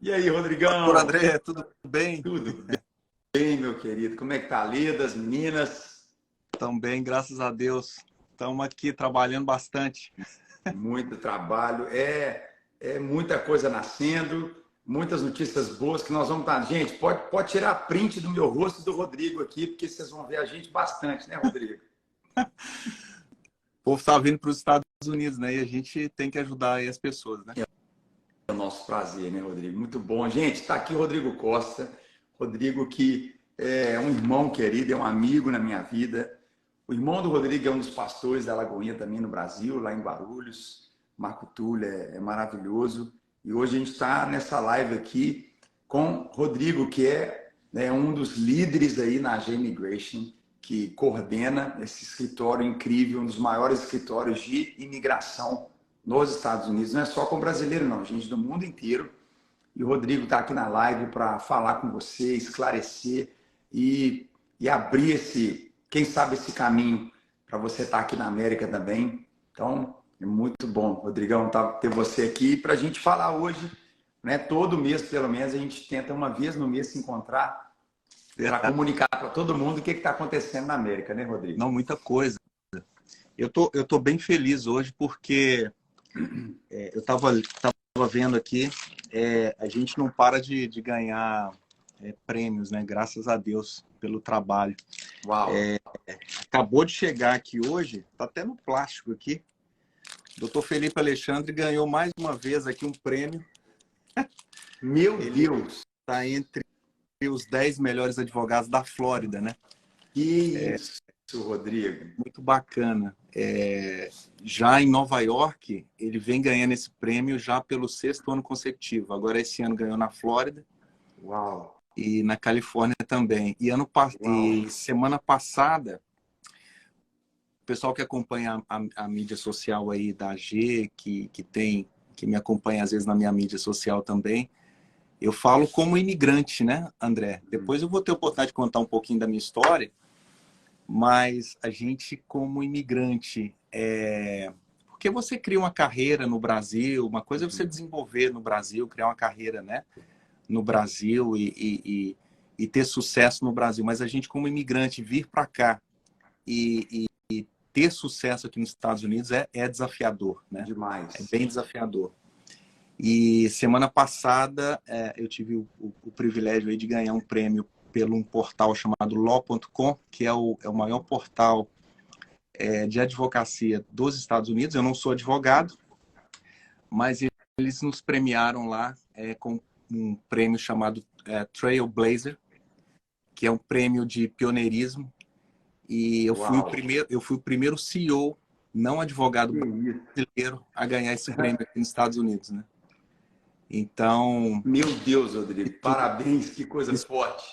E aí, Doutor Rodrigão? André, tudo bem? Tudo bem, meu querido? Tudo bem, meu querido? Como é que tá a Leda, as meninas? Também, graças a Deus. Estamos aqui trabalhando bastante. Muito trabalho, é muita coisa nascendo, muitas notícias boas que nós vamos estar. Gente, pode tirar print do meu rosto e do Rodrigo aqui, porque vocês vão ver a gente bastante, né, Rodrigo? O povo está vindo para os Estados Unidos, né? E a gente tem que ajudar aí as pessoas, né? É o nosso prazer, né, Rodrigo? Muito bom. Gente, está aqui o Rodrigo Costa. Rodrigo, que é um irmão querido, é um amigo na minha vida. O irmão do Rodrigo é um dos pastores da Lagoinha também no Brasil, lá em Guarulhos. Marco Túlio é maravilhoso. E hoje a gente está nessa live aqui com Rodrigo, que é, né, um dos líderes aí na AG Immigration, que coordena esse escritório incrível, um dos maiores escritórios de imigração nos Estados Unidos. Não é só com brasileiro, não, gente, do mundo inteiro. E o Rodrigo está aqui na live para falar com você, esclarecer e abrir esse, quem sabe, esse caminho para você estar aqui na América também. Então, é muito bom, Rodrigão, ter você aqui para a gente falar hoje, né? Todo mês, pelo menos, a gente tenta uma vez no mês se encontrar para Verdade. comunicar para todo mundo o que está acontecendo na América, né, Rodrigo? Não, muita coisa. Eu tô bem feliz hoje porque eu tava vendo aqui, a gente não para de ganhar prêmios, né? Graças a Deus pelo trabalho. Uau! Acabou de chegar aqui hoje, tá até no plástico aqui. Doutor Felipe Alexandre ganhou mais uma vez aqui um prêmio. Meu Ele Deus! está entre os 10 melhores advogados da Flórida, né? Que isso, Rodrigo! Muito bacana. Já em Nova York, ele vem ganhando esse prêmio já pelo sexto ano consecutivo. Agora, esse ano ganhou na Flórida Uau! e na Califórnia também. Uau! E semana passada, o pessoal que acompanha a mídia social aí da AG, que me acompanha às vezes na minha mídia social também, eu falo como imigrante, né, André? Depois eu vou ter a oportunidade de contar um pouquinho da minha história, mas a gente como imigrante, porque você cria uma carreira no Brasil, uma coisa é você desenvolver no Brasil, criar uma carreira, né, no Brasil e ter sucesso no Brasil, mas a gente como imigrante vir para cá e ter sucesso aqui nos Estados Unidos é desafiador, né? É Demais. bem desafiador. E semana passada eu tive o privilégio aí de ganhar um prêmio pelo um portal chamado Law.com, que é o maior portal de advocacia dos Estados Unidos. Eu não sou advogado, mas eles nos premiaram lá com um prêmio chamado Trailblazer, que é um prêmio de pioneirismo. E Uau! eu fui o primeiro CEO não advogado Que isso? brasileiro a ganhar esse prêmio aqui nos Estados Unidos, né? Então, Meu Deus, Rodrigo, isso, parabéns, que coisa isso forte.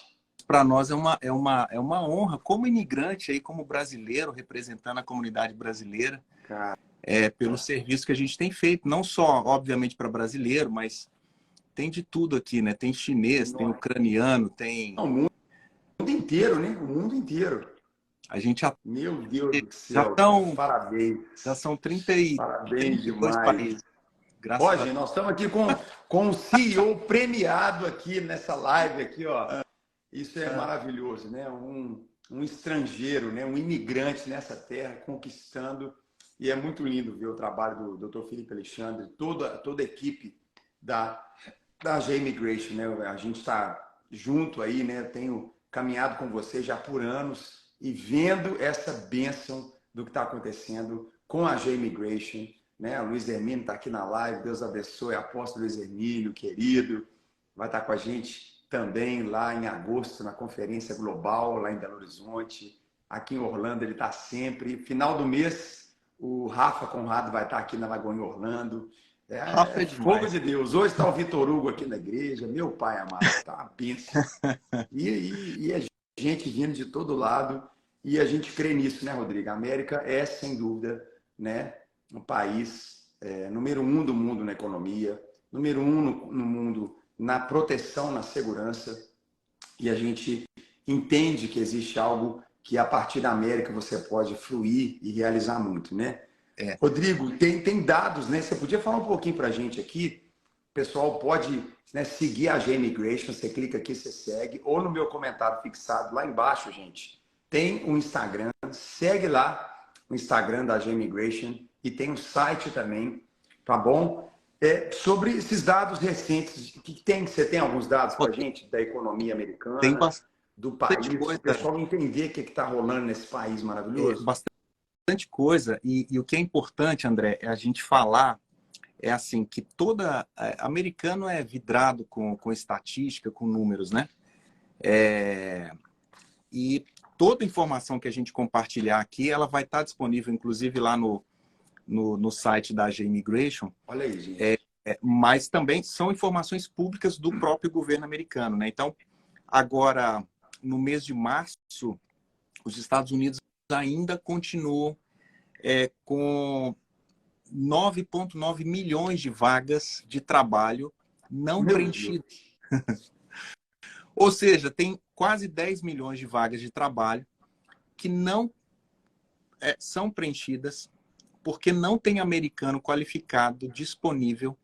para nós é uma honra, como imigrante, aí, como brasileiro, representando a comunidade brasileira, Cara, pelo serviço que a gente tem feito, não só, obviamente, para brasileiro, mas tem de tudo aqui, né? Tem chinês, tem não, ucraniano, tem. o mundo inteiro, né? O mundo inteiro. A gente já Meu Deus do já céu, estão, já parabéns. são Parabéns 32 demais. países, Ó, graças a gente, nós estamos aqui com um CEO premiado aqui nessa live aqui, ó. Isso é maravilhoso, né? Um estrangeiro, né? Um imigrante nessa terra conquistando. E é muito lindo ver o trabalho do Dr. Felipe Alexandre, toda a equipe da G Immigration, né? A gente está junto aí, né? Tenho caminhado com você já por anos e vendo essa bênção do que está acontecendo com a G Immigration, né? O Luiz Hermínio está aqui na live, Deus abençoe, apóstolo Luiz Hermínio, querido, vai estar com a gente também lá em agosto na conferência global lá em Belo Horizonte. Aqui em Orlando ele está sempre. Final do mês o Rafa Conrado vai estar aqui na Lagoinha Orlando. Rafa é Fogo demais. de Deus. Hoje está o Vitor Hugo aqui na igreja, meu pai amado, está uma bênção. E a gente vindo de todo lado e a gente crê nisso, né, Rodrigo? A América é, sem dúvida, né, um país número um do mundo na economia, número um no mundo na proteção, na segurança, e a gente entende que existe algo que a partir da América você pode fluir e realizar muito, né? É. Rodrigo, tem dados, né? Você podia falar um pouquinho para a gente aqui pessoal pode, né, seguir a G-Immigration, você clica aqui, você segue, ou no meu comentário fixado lá embaixo, gente, tem um Instagram, segue lá o Instagram da G-Immigration e tem um site também, tá bom? Sobre esses dados recentes, você tem alguns dados para a gente da economia Tem americana, bastante do país, o coisa, pessoal entender o que está rolando nesse país maravilhoso? bastante coisa. E o que é importante, André, é a gente falar é assim, que americano é vidrado com estatística, com números, né? E toda informação que a gente compartilhar aqui, ela vai estar disponível, inclusive, lá no site da G-Immigration. Olha aí, gente. Mas também são informações públicas do próprio governo americano, né? Então, agora, no mês de março, os Estados Unidos ainda continuam com 9,9 milhões de vagas de trabalho não preenchidas. Ou seja, tem quase 10 milhões de vagas de trabalho que não são preenchidas porque não tem americano qualificado disponível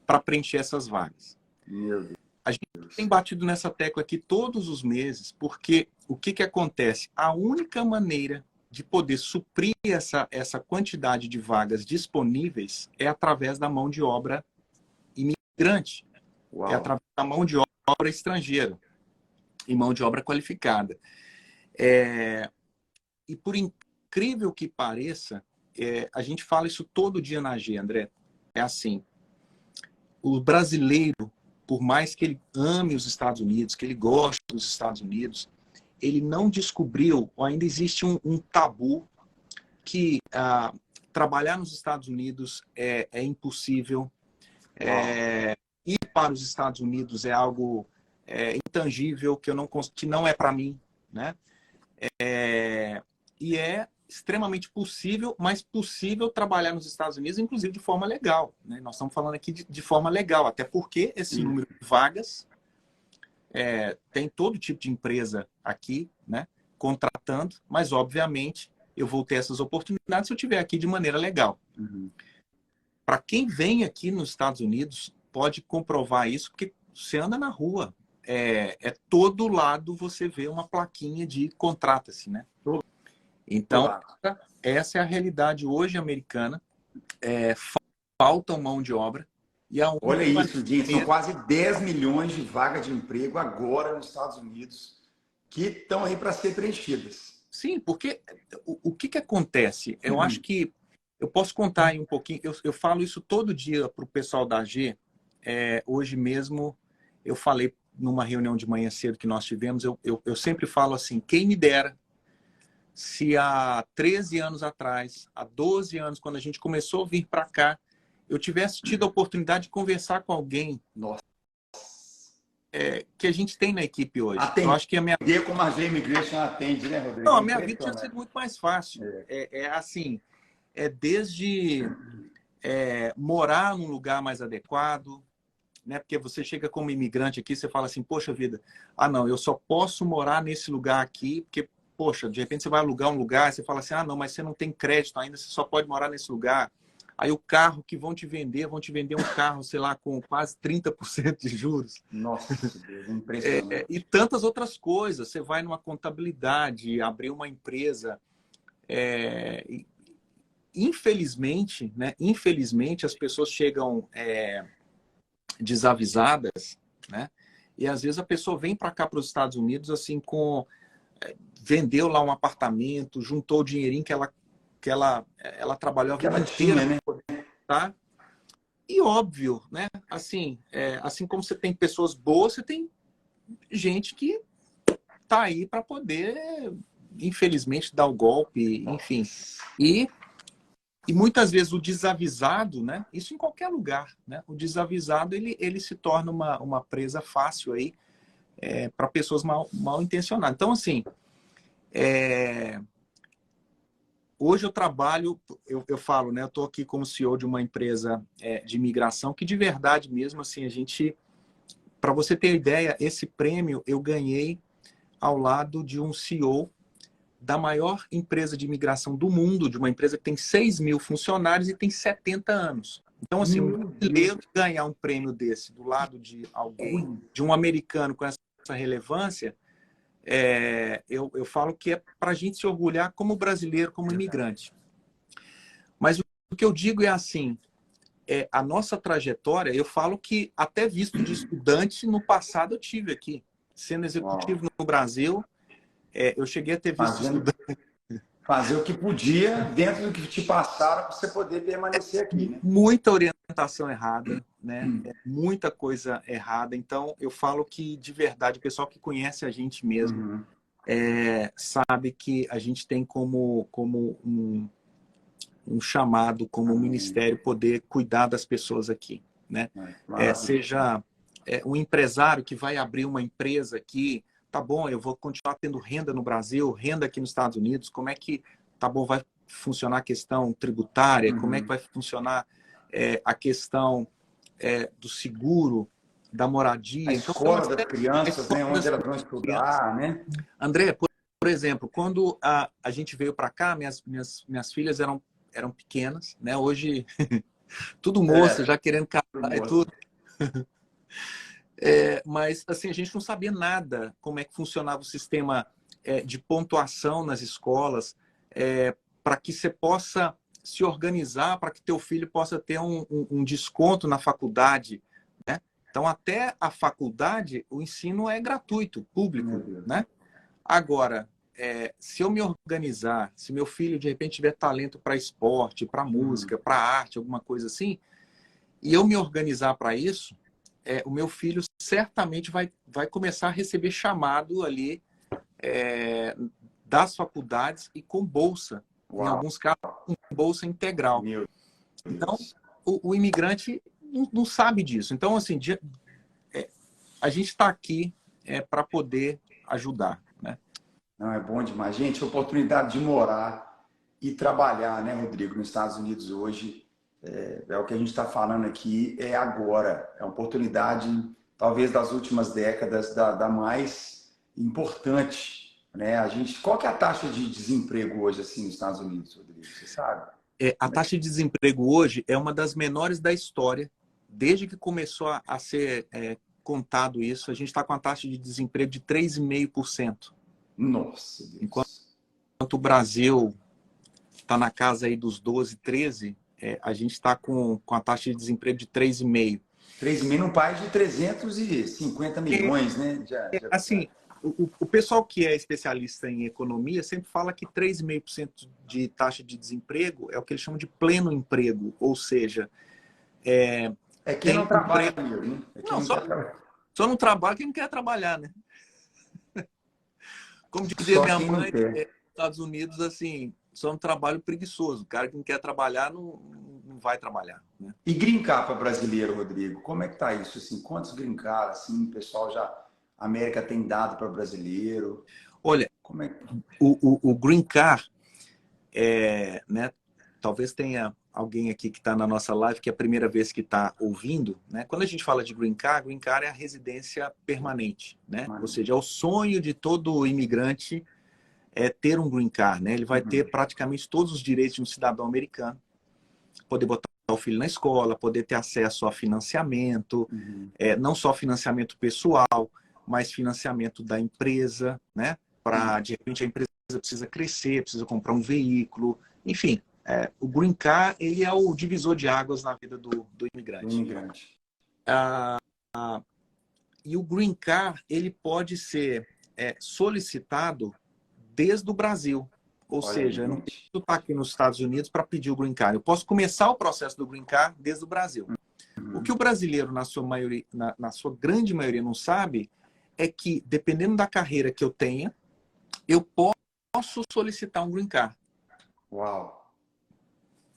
para preencher essas vagas. Meu Deus. A gente tem batido nessa tecla aqui todos os meses, porque o que acontece? A única maneira de poder suprir essa quantidade de vagas disponíveis é através da mão de obra imigrante. Uau. É através da mão de obra estrangeira e mão de obra qualificada. E por incrível que pareça, a gente fala isso todo dia na G, André. É assim, o brasileiro, por mais que ele ame os Estados Unidos, que ele goste dos Estados Unidos, ele não descobriu, ou ainda existe um tabu que trabalhar nos Estados Unidos é impossível, ir para os Estados Unidos é algo intangível, que não é para mim, né? E é extremamente possível, mas possível trabalhar nos Estados Unidos, inclusive de forma legal, né? Nós estamos falando aqui de forma legal, até porque esse número de vagas tem todo tipo de empresa aqui, né, contratando, mas obviamente eu vou ter essas oportunidades se eu estiver aqui de maneira legal. Uhum. Para quem vem aqui nos Estados Unidos, pode comprovar isso, porque você anda na rua, todo lado você vê uma plaquinha de contrata-se, né? Então, essa é a realidade hoje americana. Falta mão de obra. Olha isso, gente, são quase 10 milhões de vagas de emprego agora nos Estados Unidos que estão aí para ser preenchidas. Sim, porque o que acontece? Eu acho que eu posso contar aí um pouquinho. Eu falo isso todo dia para o pessoal da AG. Hoje mesmo eu falei numa reunião de manhã cedo que nós tivemos. Eu sempre falo assim: quem me dera se há 13 anos atrás, há 12 anos, quando a gente começou a vir para cá, eu tivesse tido a oportunidade de conversar com alguém. Nossa. Que a gente tem na equipe hoje. Atender eu acho que a minha como a G-Immigration atende, né, Rodrigo? Não, a minha vida tinha sido muito mais fácil. Assim, desde morar num lugar mais adequado, né? Porque você chega como imigrante aqui, você fala assim, poxa vida, não, eu só posso morar nesse lugar aqui, porque, poxa, de repente você vai alugar um lugar, você fala assim, não, mas você não tem crédito ainda, você só pode morar nesse lugar. Aí o carro que vão te vender um carro, sei lá, com quase 30% de juros. Nossa, Deus, impressionante. E tantas outras coisas. Você vai numa contabilidade, abrir uma empresa. Infelizmente, né? Infelizmente, as pessoas chegam desavisadas, né? E às vezes a pessoa vem para cá, para os Estados Unidos, assim, vendeu lá um apartamento, juntou o dinheirinho que ela trabalhou a vida inteira, né? Tá? E óbvio, né? Assim, assim como você tem pessoas boas, você tem gente que tá aí para poder, infelizmente, dar o golpe, enfim. E muitas vezes o desavisado, né? Isso em qualquer lugar, né? O desavisado ele se torna uma presa fácil aí para pessoas mal intencionadas. Então, assim, hoje eu trabalho, eu falo, né? Eu estou aqui como CEO de uma empresa de imigração que de verdade mesmo, assim, para você ter ideia, esse prêmio eu ganhei ao lado de um CEO da maior empresa de imigração do mundo, de uma empresa que tem 6 mil funcionários e tem 70 anos. Então, assim, um Meu brasileiro Deus. ganhar um prêmio desse do lado de alguém, de um americano com essa relevância, eu falo que é para a gente se orgulhar como brasileiro, como imigrante. Mas o que eu digo é assim, a nossa trajetória, eu falo que até visto de estudante, no passado eu tive aqui, sendo Uau. executivo no Brasil, eu cheguei a ter visto de Fazendo, estudante. fazer o que podia dentro do que te passaram para você poder permanecer aqui, né? Muita orientação errada, né? Muita coisa errada. Então, eu falo que, de verdade, o pessoal que conhece a gente mesmo Uhum. sabe que a gente tem como um chamado, como um Amém. ministério, poder cuidar das pessoas aqui, né? Maravilha. Seja um empresário que vai abrir uma empresa aqui, tá bom, eu vou continuar tendo renda no Brasil, renda aqui nos Estados Unidos, como é que, tá bom, vai funcionar a questão tributária, como é que Uhum. vai funcionar a questão do seguro, da A moradia. Então, tem uma escola das série de crianças, né? Onde escolas elas vão crianças. estudar, né? André, por exemplo, quando a gente veio para cá, minhas filhas eram pequenas, né? Hoje, tudo moça, já querendo casar e Moço. tudo. Mas, assim, a gente não sabia nada como é que funcionava o sistema de pontuação nas escolas, para que você possa se organizar, para que teu filho possa ter um desconto na faculdade, né? Então, até a faculdade, o ensino é gratuito, Meu público, Deus. né? Agora, se eu me organizar, se meu filho, de repente, tiver talento para esporte, para Uhum. música, para arte, alguma coisa assim, e eu me organizar para isso, o meu filho certamente vai começar a receber chamado ali das faculdades e com bolsa, em Uau. alguns casos, com bolsa integral. Meu Então, Deus. o imigrante não sabe disso. Então, assim, a gente está aqui para poder ajudar, né? Não, é bom demais. Gente, a oportunidade de morar e trabalhar, né, Rodrigo, nos Estados Unidos hoje, o que a gente está falando aqui, é agora. É uma oportunidade, talvez, das últimas décadas, da mais importante. Né? Qual que é a taxa de desemprego hoje, assim, nos Estados Unidos, Rodrigo? Você sabe? A taxa de desemprego hoje é uma das menores da história. Desde que começou a ser contado isso, a gente está com a taxa de desemprego de 3,5%. Nossa, Enquanto Deus. o Brasil está na casa aí dos 12, 13, a gente está com a taxa de desemprego de 3,5%. 3,5 num país de 350 milhões, né, de Assim, habitantes. o pessoal que é especialista em economia sempre fala que 3,5% de taxa de desemprego é o que eles chamam de pleno emprego, ou seja, É quem não tem trabalha emprego. mesmo, né? É quem Não, não quer trabalhar. só não trabalha quem não quer trabalhar, né? Como dizia Só minha quem não mãe, quer. nos Estados Unidos, assim, só um trabalho preguiçoso. O cara que não quer trabalhar não vai trabalhar, né? E green card para brasileiro, Rodrigo? Como é que tá isso? Assim, quantos green card, assim, o pessoal já... A América tem dado para brasileiro? Olha, Como é que... o Green Card, né? Talvez tenha alguém aqui que está na nossa live que é a primeira vez que está ouvindo, né? Quando a gente fala de Green Card é a residência permanente, né? Ou seja, é o sonho de todo imigrante ter um Green Card, né? Ele vai ter Uhum, praticamente todos os direitos de um cidadão americano, poder botar o filho na escola, poder ter acesso a financiamento, uhum, não só financiamento pessoal, mas financiamento da empresa, né? Para, de repente, a empresa precisa crescer, precisa comprar um veículo, enfim. O Green Card, ele é o divisor de águas na vida do do imigrante. imigrante. E o Green Card, ele pode ser solicitado desde o Brasil. Ou Olha aí, seja, eu não preciso gente. estar aqui nos Estados Unidos para pedir o Green Card. Eu posso começar o processo do Green Card desde o Brasil. O que Uhum. o brasileiro, na sua maioria, na sua grande maioria, não sabe é que, dependendo da carreira que eu tenha, eu posso solicitar um Green Card. Uau.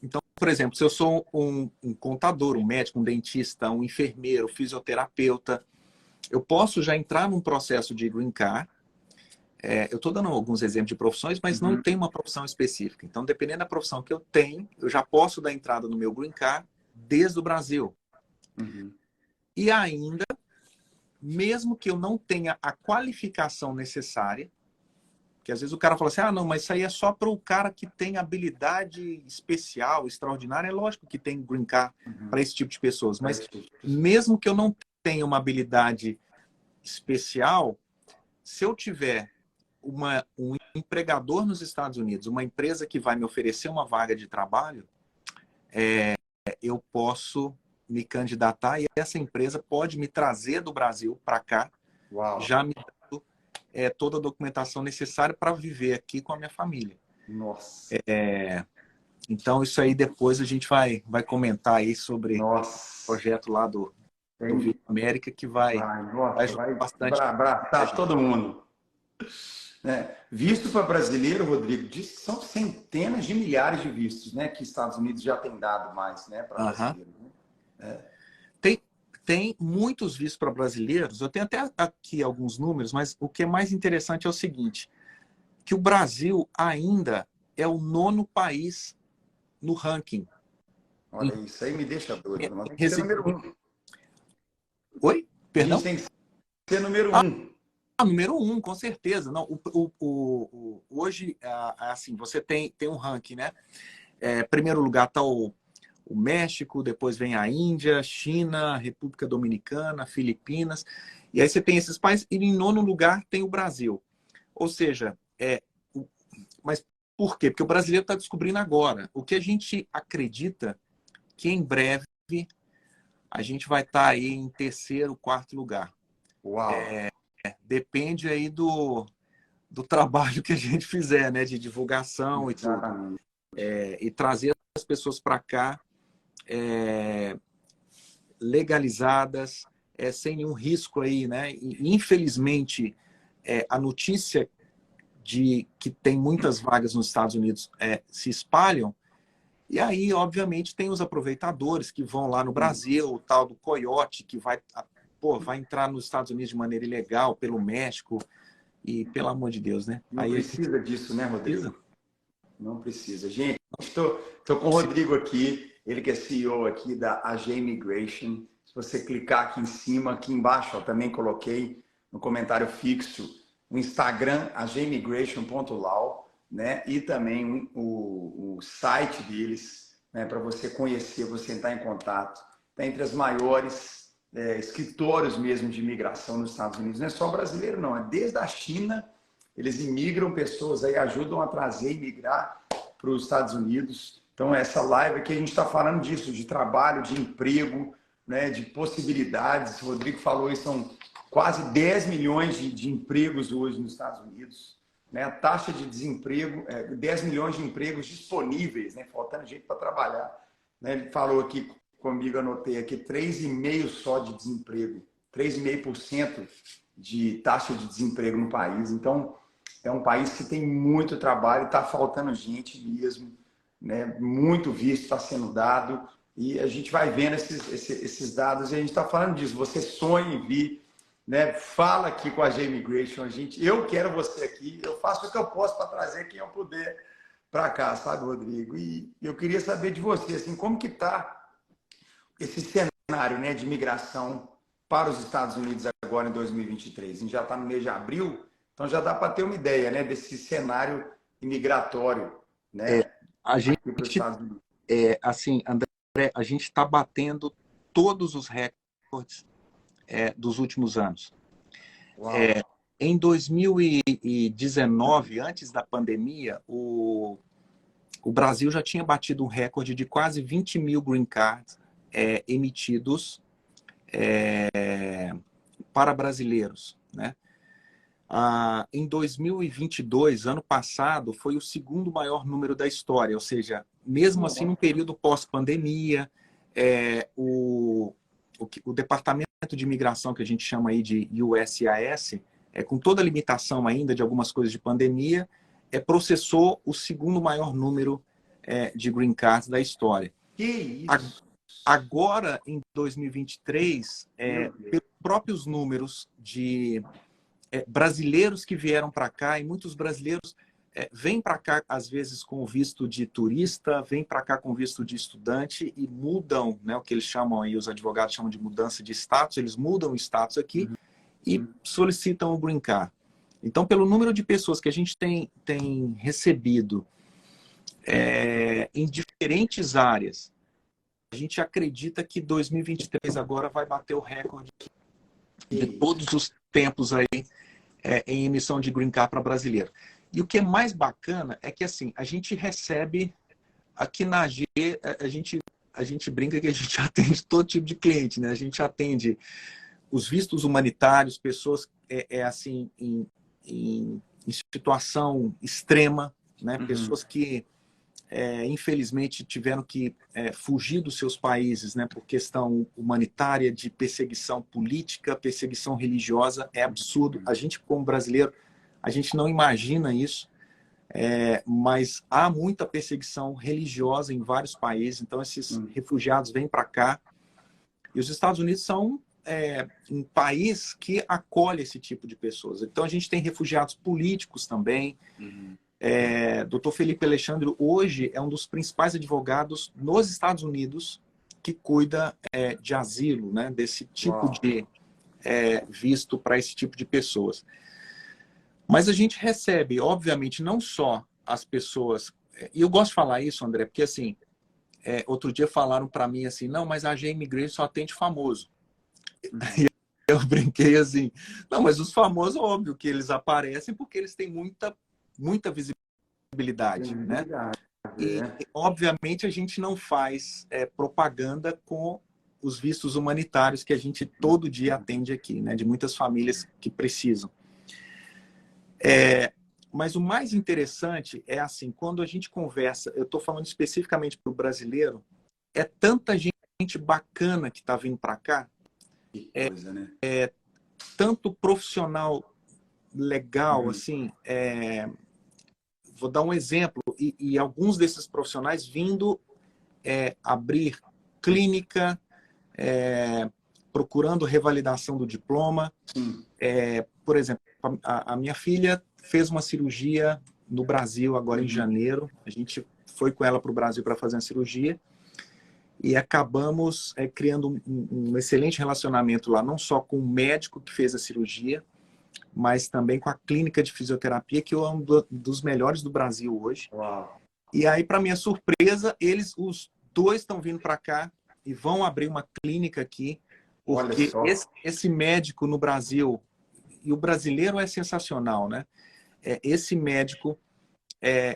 Então, por exemplo, se eu sou um contador, um médico, um dentista, um enfermeiro, fisioterapeuta, eu posso já entrar num processo de Green Card. Eu estou dando alguns exemplos de profissões, mas não Uhum, tem uma profissão específica. Então, dependendo da profissão que eu tenho, eu já posso dar entrada no meu Green Card desde o Brasil. uhum. E ainda, mesmo que eu não tenha a qualificação necessária, Que às vezes o cara fala assim, ah, não, mas isso aí é só para o cara que tem habilidade especial, extraordinária. É lógico que tem green card para esse tipo de pessoas, mas mesmo que eu não tenha uma habilidade especial, se eu tiver um empregador nos Estados Unidos, uma empresa que vai me oferecer uma vaga de trabalho, eu posso me candidatar e essa empresa pode me trazer do Brasil para cá, já me dando toda a documentação necessária para viver aqui com a minha família. Nossa. Então, isso aí depois a gente vai comentar aí sobre o projeto lá do Viva América, que vai ajudar bastante. Abraçar todo mundo. Visto para brasileiro, Rodrigo, diz que são centenas de milhares de vistos, né, que Estados Unidos já tem dado mais, né, para brasileiro. Né? Tem muitos vistos para brasileiros. Eu tenho até aqui alguns números, mas o que é mais interessante é o seguinte, que o Brasil ainda é o 9º país no ranking. Olha, isso aí me deixa doido. Mas tem que ser número 1. Oi? Perdão? A gente tem que ser número 1. Número 1, com certeza. Não, hoje, assim, você tem um ranking, né? Primeiro lugar está o México, depois vem a Índia, China, República Dominicana, Filipinas. E aí você tem esses países. E em 9º lugar tem o Brasil. Ou seja, mas por quê? Porque o brasileiro está descobrindo agora. O que a gente acredita que em breve a gente vai estar aí em 3º, 4º lugar. Uau! Depende aí do trabalho que a gente fizer, né? De divulgação. Exatamente. E tudo. E trazer as pessoas para cá legalizadas, sem nenhum risco aí, né? E, infelizmente, a notícia de que tem muitas vagas nos Estados Unidos se espalham. E aí, obviamente, tem os aproveitadores que vão lá no Brasil, o tal do coiote, que vai entrar nos Estados Unidos de maneira ilegal, pelo México, e pelo amor de Deus, né? Não precisa disso, né, Rodrigo? Não precisa. Gente, estou com o Rodrigo aqui, ele que é CEO aqui da AG Immigration. Se você clicar aqui em cima, aqui embaixo, também coloquei no comentário fixo o Instagram, agimmigration.law, né? E também o site deles, né? Para você conhecer, você entrar em contato. Está entre as maiores escritórios mesmo de imigração nos Estados Unidos. Não é só brasileiro, não. É desde a China, eles imigram pessoas aí, ajudam a trazer e migrar para os Estados Unidos. Então, essa live aqui a gente está falando disso, de trabalho, de emprego, né? De possibilidades. O Rodrigo falou isso, são quase 10 milhões de empregos hoje nos Estados Unidos. Né? A taxa de desemprego, 10 milhões de empregos disponíveis, né? Faltando gente para trabalhar. Né? Ele falou aqui comigo, anotei aqui, 3,5% só de desemprego, 3,5% de taxa de desemprego no país. Então, é um país que tem muito trabalho, está faltando gente mesmo, né? Muito visto está sendo dado, e a gente vai vendo esses dados e a gente está falando disso. Você sonha em vir, né? Fala aqui com a AG Immigration, eu quero você aqui, eu faço o que eu posso para trazer quem eu puder para cá, sabe, Rodrigo? E eu queria saber de você, assim, como que está esse cenário, né, de imigração para os Estados Unidos agora em 2023? A gente já está no mês de abril, então já dá para ter uma ideia, né, desse cenário imigratório, né, a gente, aqui para os Estados Unidos. Assim, André, a gente está batendo todos os recordes dos últimos anos. Em 2019, antes da pandemia, o Brasil já tinha batido um recorde de quase 20 mil green cards emitidos para brasileiros, né? Em 2022, ano passado, foi o 2º maior número da história, ou seja, mesmo assim, no período pós-pandemia, o Departamento de Imigração, que a gente chama aí de USCIS, com toda a limitação ainda de algumas coisas de pandemia, processou o 2º maior número de green cards da história. Que isso? Agora, em 2023, pelos próprios números de brasileiros que vieram para cá, e muitos brasileiros vêm para cá, às vezes, com visto de turista, vêm para cá com visto de estudante e mudam, né, o que eles chamam aí, os advogados chamam de mudança de status, eles mudam o status aqui e solicitam o green card. Então, pelo número de pessoas que a gente tem recebido em diferentes áreas, a gente acredita que 2023 agora vai bater o recorde de todos os tempos aí em emissão de Green Card para brasileiro. E o que é mais bacana é que assim, a gente recebe, aqui na AG, a gente brinca que a gente atende todo tipo de cliente, né? A gente atende os vistos humanitários, pessoas assim, em situação extrema, né? Pessoas que infelizmente tiveram que fugir dos seus países, né, por questão humanitária, de perseguição política, perseguição religiosa. É absurdo. A gente, como brasileiro, a gente não imagina isso, mas há muita perseguição religiosa em vários países. Então, esses refugiados vêm para cá. E os Estados Unidos são um país que acolhe esse tipo de pessoas. Então, a gente tem refugiados políticos também. Dr. Felipe Alexandre hoje é um dos principais advogados nos Estados Unidos que cuida de asilo, né, desse tipo de visto para esse tipo de pessoas. Mas a gente recebe, obviamente, não só as pessoas... E eu gosto de falar isso, André, porque assim, outro dia falaram para mim assim, não, mas a AG Imigrante só atende famoso. E eu brinquei assim, não, mas os famosos, óbvio que eles aparecem porque eles têm muita visibilidade, né? E, obviamente, a gente não faz propaganda com os vistos humanitários que a gente todo dia atende aqui, né? De muitas famílias que precisam. Mas o mais interessante é assim, quando a gente conversa, eu estou falando especificamente para o brasileiro, é tanta gente bacana que está vindo para cá, Que coisa, né? tanto profissional legal, assim, vou dar um exemplo, e alguns desses profissionais vindo abrir clínica, procurando revalidação do diploma. Por exemplo, a minha filha fez uma cirurgia no Brasil agora em janeiro. A gente foi com ela para o Brasil para fazer a cirurgia e acabamos criando um excelente relacionamento lá, não só com o médico que fez a cirurgia, mas também com a clínica de fisioterapia, que é um dos melhores do Brasil hoje. Uau. E aí, para minha surpresa, os dois estão vindo para cá e vão abrir uma clínica aqui, porque esse médico no Brasil, e o brasileiro é sensacional, né? Esse médico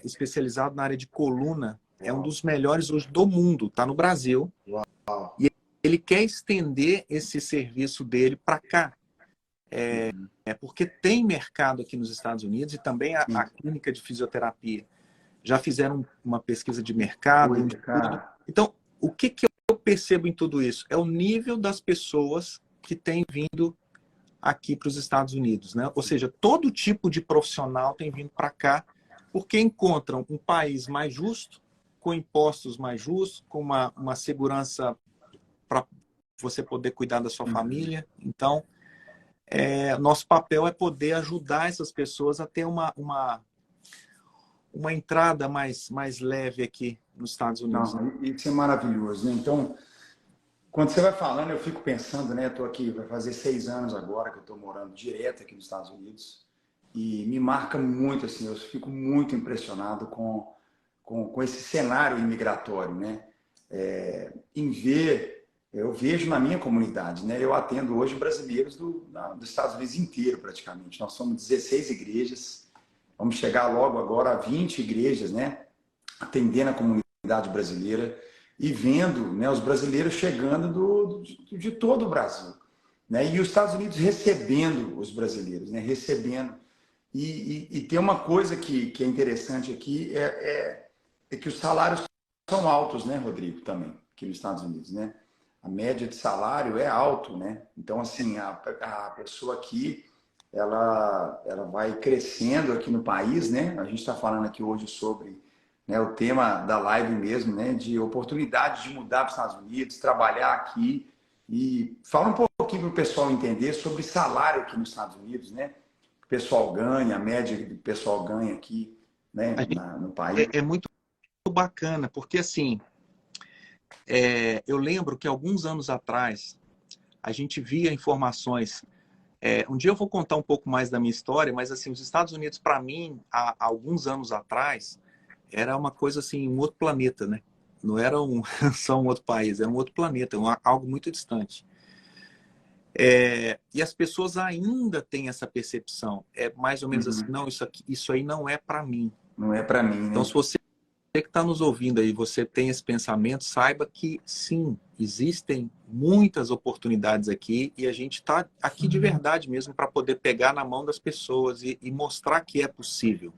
especializado na área de coluna é um dos melhores hoje do mundo, está no Brasil. Uau. E ele quer estender esse serviço dele para cá. Porque tem mercado aqui nos Estados Unidos e também a clínica de fisioterapia já fizeram uma pesquisa de mercado. Então, o que eu percebo em tudo isso? É o nível das pessoas que têm vindo aqui para os Estados Unidos, né? Ou seja, todo tipo de profissional tem vindo para cá porque encontram um país mais justo, com impostos mais justos, com uma segurança para você poder cuidar da sua família. Então, nosso papel é poder ajudar essas pessoas a ter uma entrada mais leve aqui nos Estados Unidos. Não, isso é maravilhoso, né? Então, quando você vai falando, eu fico pensando, né? Estou aqui, vai fazer 6 anos agora que eu estou morando direto aqui nos Estados Unidos e me marca muito, assim, eu fico muito impressionado com esse cenário imigratório, né? Eu vejo na minha comunidade, né? Eu atendo hoje brasileiros dos Estados Unidos inteiro, praticamente. Nós somos 16 igrejas, vamos chegar logo agora a 20 igrejas, né? Atendendo a comunidade brasileira e vendo, né, os brasileiros chegando de todo o Brasil, né? E os Estados Unidos recebendo os brasileiros, né? Recebendo. E tem uma coisa que é interessante aqui, é que os salários são altos, né, Rodrigo, também, aqui nos Estados Unidos, né? A média de salário é alto, né? Então, assim, a pessoa aqui, ela vai crescendo aqui no país, né? A gente está falando aqui hoje sobre, né, o tema da live mesmo, né? De oportunidade de mudar para os Estados Unidos, trabalhar aqui. E fala um pouquinho para o pessoal entender sobre salário aqui nos Estados Unidos, né? O pessoal ganha, a média que o pessoal ganha aqui, né, no país. É muito bacana, porque assim, eu lembro que alguns anos atrás a gente via informações Um dia eu vou contar um pouco mais da minha história, mas assim, os Estados Unidos, para mim, há alguns anos atrás, era uma coisa assim, um outro planeta, né? Não era só um outro país, era um outro planeta, algo muito distante. E as pessoas ainda têm essa percepção. É mais ou menos assim, não, isso aí não é para mim. Não é para mim, né? Então, se você que está nos ouvindo aí, você tem esse pensamento, saiba que sim, existem muitas oportunidades aqui e a gente está aqui de verdade mesmo para poder pegar na mão das pessoas e mostrar que é possível.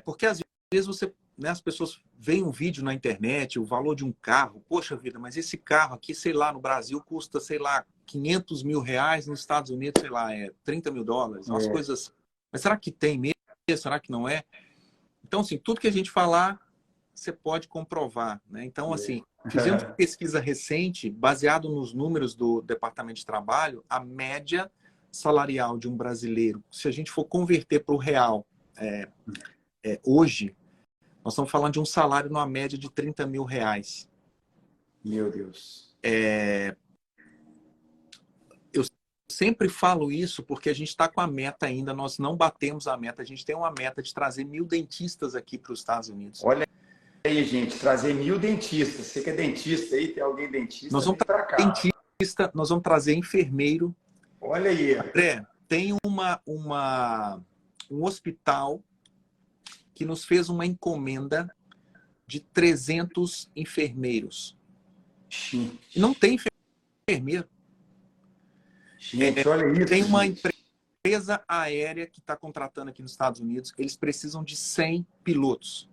Porque às vezes você, né, as pessoas veem um vídeo na internet, o valor de um carro, poxa vida, mas esse carro aqui, sei lá, no Brasil custa, sei lá, 500 mil reais, nos Estados Unidos, sei lá, 30 mil dólares, umas coisas. Mas será que tem mesmo? Será que não é? Então, assim, tudo que a gente falar, você pode comprovar, né? Então, assim, fizemos uma pesquisa recente, baseado nos números do Departamento de Trabalho, a média salarial de um brasileiro, se a gente for converter para o real hoje, nós estamos falando de um salário numa média de 30 mil reais. Meu Deus. Eu sempre falo isso porque a gente está com a meta ainda, nós não batemos a meta. A gente tem uma meta de trazer 1000 dentistas aqui para os Estados Unidos. Olha aí, gente, trazer 1000 dentistas. Você que é dentista aí, tem alguém dentista, nós vamos vem para cá. Dentista, nós vamos trazer enfermeiro. Olha aí. André, tem um hospital que nos fez uma encomenda de 300 enfermeiros. E não tem enfermeiro. Gente, olha isso. Tem uma empresa aérea que está contratando aqui nos Estados Unidos. Eles precisam de 100 pilotos.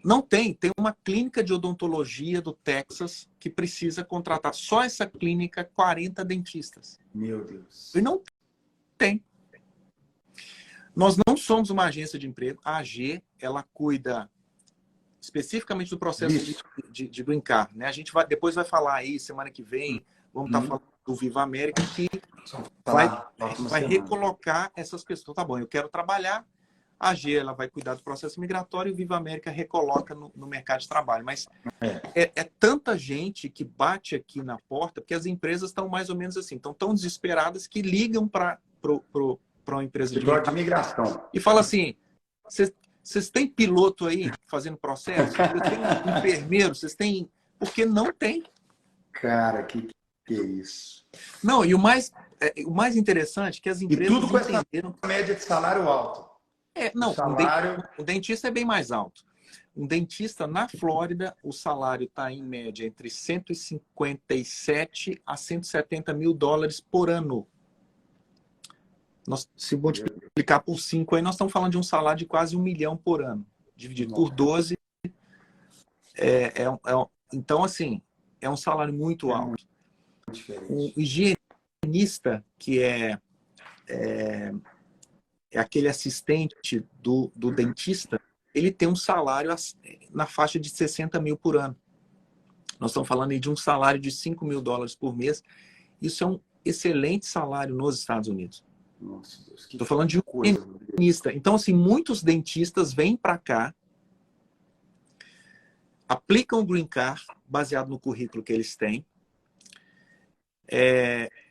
Não tem. Tem uma clínica de odontologia do Texas que precisa contratar. Só essa clínica, 40 dentistas. Meu Deus. E não tem. Nós não somos uma agência de emprego. A AG, ela cuida especificamente do processo de green card, né? A gente depois vai falar aí, semana que vem, vamos estar falando do Viva América, que vai recolocar essas pessoas. Tá bom, eu quero trabalhar, a AG ela vai cuidar do processo migratório e o Viva América recoloca no mercado de trabalho. Mas é tanta gente que bate aqui na porta, porque as empresas estão mais ou menos assim, estão tão desesperadas que ligam para uma empresa de migração e fala assim, vocês têm piloto aí fazendo processo? Vocês têm enfermeiro? Vocês têm... Porque não tem. Cara, que é isso? Não, e o mais interessante é que as empresas e tudo com entenderam... essa média de salário alto. Não, o dentista é bem mais alto. Um dentista na Flórida, o salário está em média entre 157 a 170 mil dólares por ano. Se multiplicar por 5, aí nós estamos falando de um salário de quase 1 milhão por ano. Dividido por 12. Então, assim, é um salário muito alto. O higienista, que é aquele assistente do dentista, ele tem um salário na faixa de 60 mil por ano. Nós estamos falando aí de um salário de 5 mil dólares por mês. Isso é um excelente salário nos Estados Unidos. Nossa, Deus, estou falando de um dentista. Então, assim, muitos dentistas vêm para cá, aplicam o Green Card baseado no currículo que eles têm,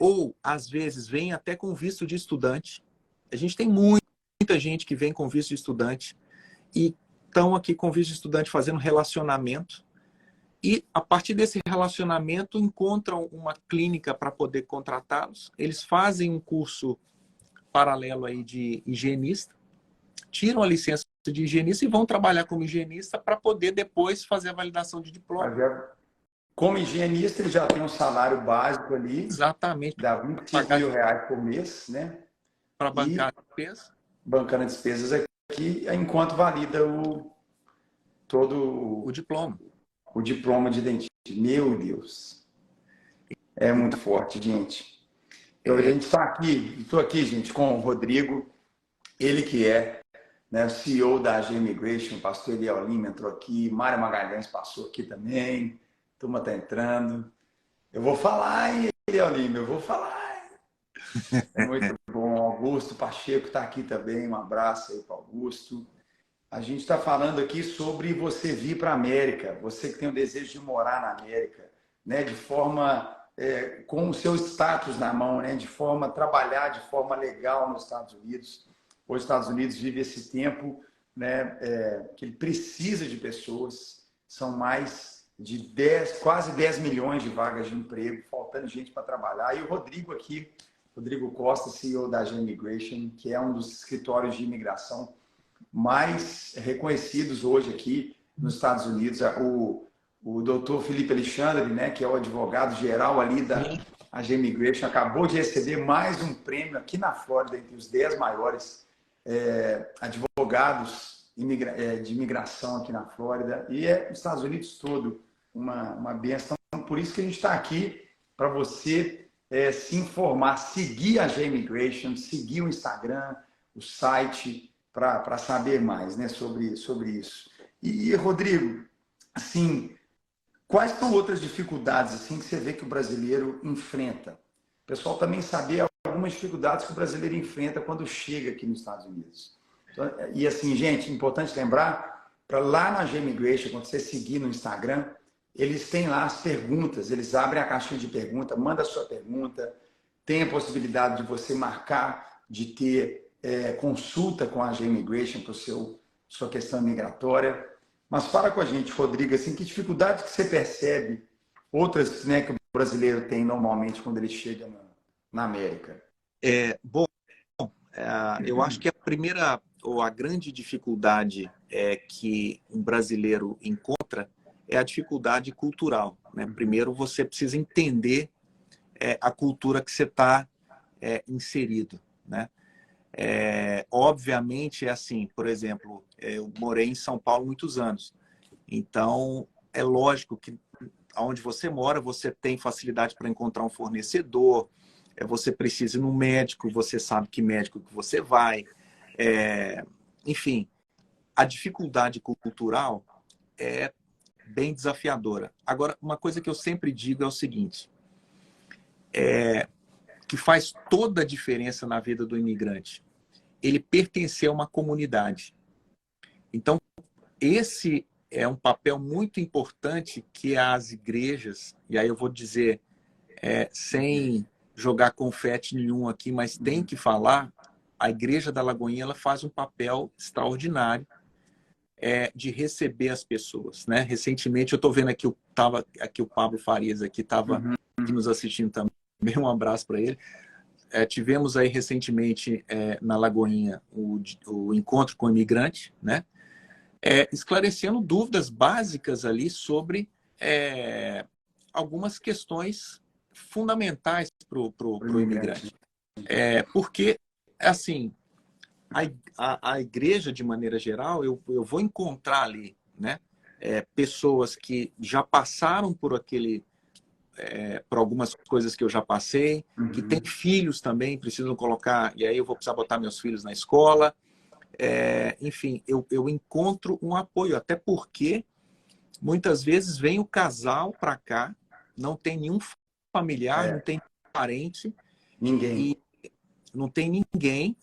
ou, às vezes, vêm até com visto de estudante. A gente tem muita gente que vem com visto de estudante e estão aqui com visto de estudante fazendo relacionamento e, a partir desse relacionamento, encontram uma clínica para poder contratá-los. Eles fazem um curso paralelo aí de higienista, tiram a licença de higienista e vão trabalhar como higienista para poder depois fazer a validação de diploma. Como higienista, ele já tem um salário básico ali. Exatamente. Dá 25 mil reais por mês, né? Para bancar a despesa. Bancando as despesas aqui, enquanto valida todo o diploma. O diploma de dentista. Meu Deus. É muito forte, gente. A gente está aqui, estou aqui, gente, com o Rodrigo, ele que é, né, CEO da AG Immigration, pastor Eliel Lima entrou aqui, Mário Magalhães passou aqui também, a turma está entrando. Eu vou falar, hein, Eliel Lima, eu vou falar. É muito bom. Augusto Pacheco está aqui também, um abraço aí para o Augusto. A gente está falando aqui sobre você vir para a América, você que tem o desejo de morar na América, né, de forma com o seu status na mão, né? De forma a trabalhar de forma legal nos Estados Unidos. Os Estados Unidos vive esse tempo, né, que ele precisa de pessoas. São mais de quase 10 milhões de vagas de emprego, faltando gente para trabalhar. E o Rodrigo aqui, Rodrigo Costa, CEO da AG Immigration, que é um dos escritórios de imigração mais reconhecidos hoje aqui nos Estados Unidos. O doutor Felipe Alexandre, né, que é o advogado geral ali da AG Immigration, acabou de receber mais um prêmio aqui na Flórida, entre os 10 maiores advogados de imigração aqui na Flórida. E os Estados Unidos todo uma benção. Por isso que a gente está aqui, para você se informar, seguir a AG Immigration, seguir o Instagram, o site, para saber mais, né, sobre isso. E, Rodrigo, assim, quais são outras dificuldades assim, que você vê que o brasileiro enfrenta? O pessoal também saber algumas dificuldades que o brasileiro enfrenta quando chega aqui nos Estados Unidos. Então, e assim, gente, importante lembrar, para lá na AG Immigration, quando você seguir no Instagram, eles têm lá as perguntas, eles abrem a caixinha de pergunta, manda a sua pergunta, tem a possibilidade de você marcar, de ter consulta com a AG Immigration para sua questão migratória. Mas fala com a gente, Rodrigo, assim, que dificuldade que você percebe, outras, né, que o brasileiro tem normalmente quando ele chega na América? Eu acho que a primeira ou a grande dificuldade que um brasileiro encontra é a dificuldade cultural, né? Primeiro você precisa entender a cultura que você está inserido, né? Obviamente é assim, por exemplo, eu morei em São Paulo muitos anos, então é lógico que onde você mora você tem facilidade para encontrar um fornecedor, você precisa ir no médico, você sabe que médico que você vai, enfim, a dificuldade cultural é bem desafiadora. Agora, uma coisa que eu sempre digo é o seguinte, que faz toda a diferença na vida do imigrante, ele pertencer a uma comunidade. Então, esse é um papel muito importante que as igrejas, e aí eu vou dizer, sem jogar confete nenhum aqui, mas tem que falar, a Igreja da Lagoinha ela faz um papel extraordinário de receber as pessoas, né? Recentemente, eu estou vendo aqui, o Pablo Farias aqui estava nos assistindo também, um abraço para ele. Tivemos aí recentemente na Lagoinha o encontro com o imigrante, né? Esclarecendo dúvidas básicas ali sobre algumas questões fundamentais para o imigrante. Porque, assim, a igreja, de maneira geral, eu vou encontrar ali, né, pessoas que já passaram por algumas coisas que eu já passei, que têm filhos também, precisam colocar, e aí eu vou precisar botar meus filhos na escola. Enfim, eu encontro um apoio, até porque muitas vezes vem o casal para cá, não tem nenhum familiar, não tem parente, Ninguém. E não tem ninguém,